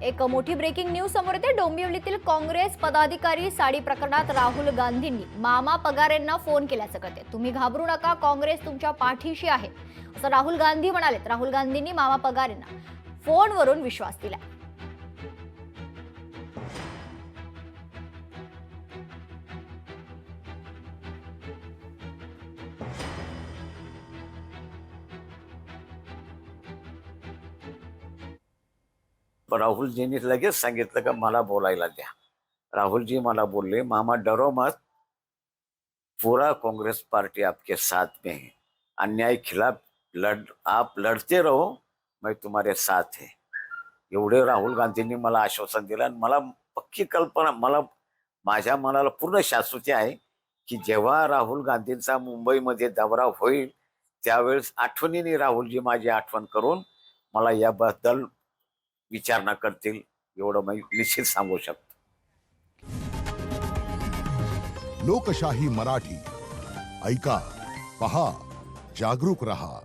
एक मोठी breaking news समोर येते। डोंबिवलीतील काँग्रेस पदाधिकारी साडी प्रकरणात राहुल गांधींनी मामा पगारेंना फोन केल्याचं कळते। तुम्ही घाबरू नका, काँग्रेस तुमच्या पाठीशी आहे असं राहुल गांधी म्हणाले। राहुल गांधींनी मामा पगारेंना फोनवरून विश्वास दिला। राहुलजींनी लगेच सांगितलं का मला बोलायला द्या। राहुलजी मला बोलले, मामा डरो मत, पूरा कांग्रेस पार्टी आपके साथ में है, अन्याय खिलाफ आप लढते रहो, मैं तुम्हारे साथ है। एवढे राहुल गांधींनी मला आश्वासन दिलं आणि मला पक्की कल्पना, माझ्या मनाला पूर्ण शाश्वती आहे की जेव्हा राहुल गांधींचा मुंबईमध्ये दौरा होईल त्यावेळेस आठवणीने राहुलजी माझी आठवण करून मला याबद्दल विचारणा करतील, एवढं मी निश्चित सांगू शकतो। लोकशाही मराठी ऐका, पहा, जागरूक रहा।